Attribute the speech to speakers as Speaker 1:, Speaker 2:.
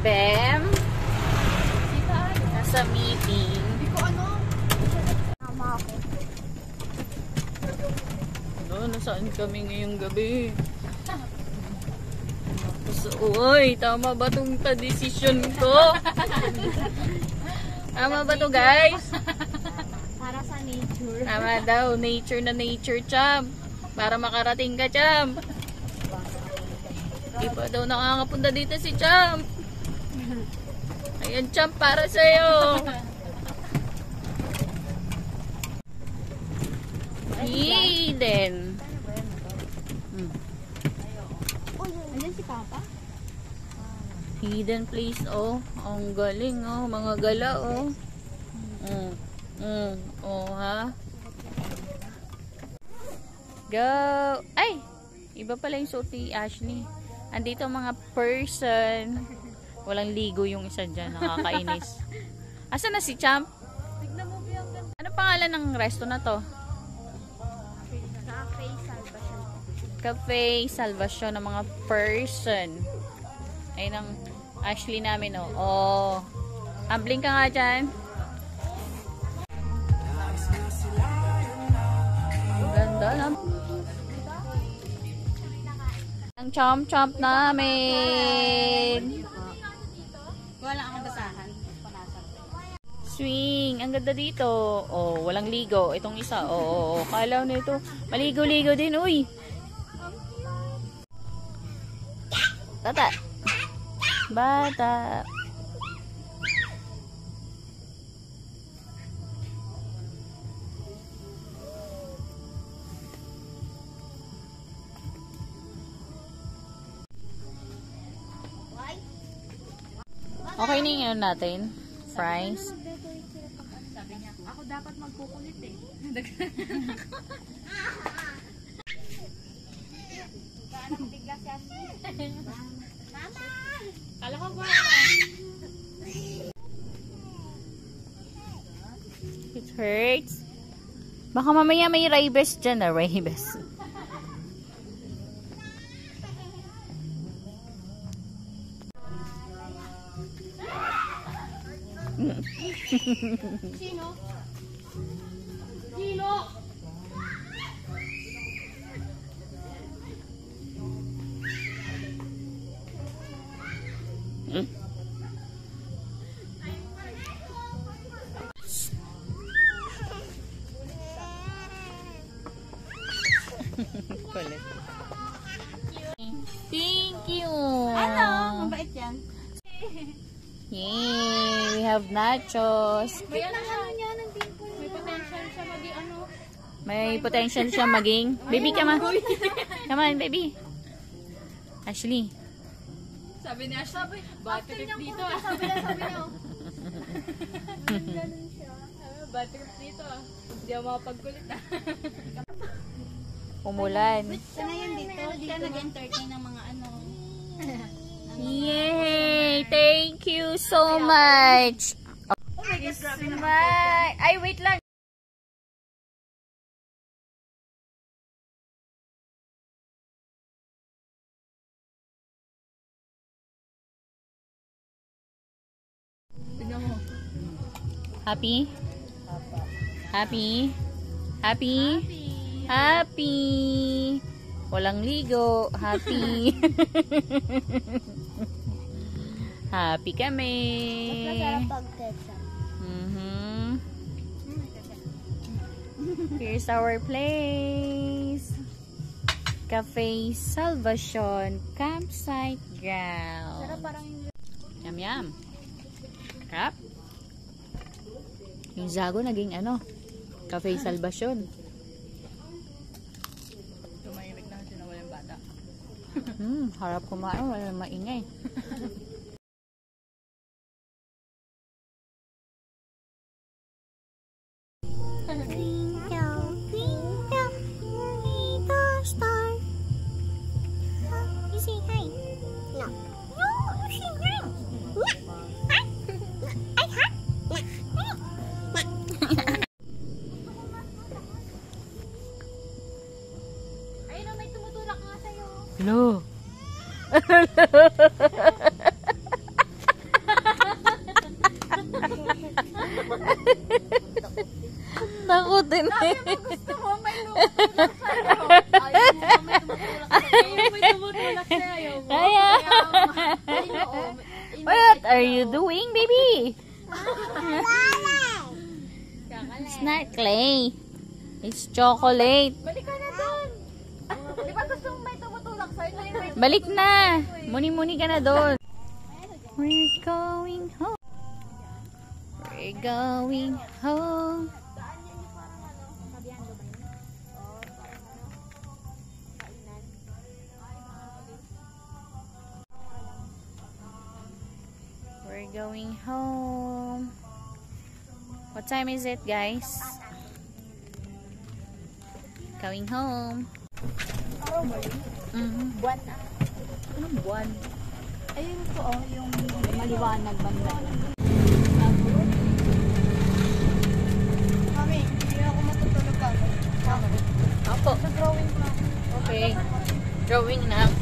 Speaker 1: Bem. Nasa meeting.
Speaker 2: Hindi ko ano. Tama ako.
Speaker 1: Ano, nasaan kami ngayong gabi? Uy, tama ba itong desisyon ko? Tama ba to, guys?
Speaker 2: Para sa nature.
Speaker 1: Tama daw, nature na nature, Cham. Para makarating ka, Cham. Di pa daw nakakapunta dito si Cham. Ayan, Cham, para sa'yo. Hidden.
Speaker 2: Ayan si Papa.
Speaker 1: Hidden place, oh. Ang galing, oh. Mga gala, oh. Oh, ha? Go! Ay! Iba pala yung suot ni Ashley. Andito ang mga person. Walang ligo yung isa dyan. Nakakainis. Asa na si Champ?
Speaker 2: Tignan mo yung ganda.
Speaker 1: Ano pangalan ng resto na to?
Speaker 2: Cafe Salvation.
Speaker 1: Cafe Salvation ng mga person. Ayun ang Ashley namin, oh. Oh. Humbling ka nga dyan. Ang ganda lang. Ang chomp-chomp namin.
Speaker 2: Wala akong basahan.
Speaker 1: Swing. Ang ganda dito. Oh, walang ligo. Itong isa. Oh, kalaw nito. Maligo-ligo din, uy. Tata. Bata. Okay na yung ano natin. Fries.
Speaker 2: Sabi niya, ako dapat magkukulit eh. Gaano bigla siya. Mama! Kala ko ba?
Speaker 1: It hurts. Baka mamaya may rabies dyan, rabies.
Speaker 2: Sino? Sino?
Speaker 1: Kulit. Thank you.
Speaker 2: Ano? Mabait yan.
Speaker 1: Yay! We have nachos.
Speaker 2: May ano niya ng dimple. May potential siya maging ano.
Speaker 1: May potential siya maging. Baby, come on. Come on, baby. Ashley.
Speaker 2: Sabi niya, bad trip dito ah. Sabi niya. Ganun siya. Bad trip dito ah. Hindi ako makapagkulit ah.
Speaker 1: Umulan.
Speaker 2: Sana yun dito. Siya nag-entertain ng mga ano.
Speaker 1: Yay! Thank you so much.
Speaker 2: Oh my God, grabe naman.
Speaker 1: Ay, wait lang.
Speaker 2: Tignan mo.
Speaker 1: Happy? Happy? Happy? Happy? Walang ligo. Happy? Happy kami.
Speaker 2: Masarap pag-ketchup.
Speaker 1: Here's our place. Cafe Salvation Campsite Ground.
Speaker 2: Sarap parang
Speaker 1: Yum yum. Crap. Yung Zago naging ano? Cafe Salvation.
Speaker 2: tumahimik na kasi na walang bata.
Speaker 1: Harap kumain. Wala maingay.
Speaker 2: Twinkle, twinkle, little star. You say hi. No. No, you say hi. Ay, ha? Ayun o, may tumutulak nga sa'yo.
Speaker 1: Hello. Takutin eh.
Speaker 2: Gusto mo, may tumutulak sa'yo. Ayaw mo, may tumutulak sa'yo. May tumutulak sa'yo. Ayaw mo.
Speaker 1: Kaya.
Speaker 2: Ayaw mo.
Speaker 1: What are you doing, baby? It's not clay. It's chocolate.
Speaker 2: Balik ka na doon. Di ba gusto mo may tumutulak sa'yo?
Speaker 1: Balik na. Muni-muni ka na doon. We're going home. We're going home. We're going home. What time is it, guys? Going home.
Speaker 2: Buwan na.
Speaker 1: Anong buwan?
Speaker 2: Ayun po, yung maliwanag banda. Mami, hindi ako matutulog ka.
Speaker 1: Ako.
Speaker 2: Nag-drawing pa.
Speaker 1: Okay. Drawing na.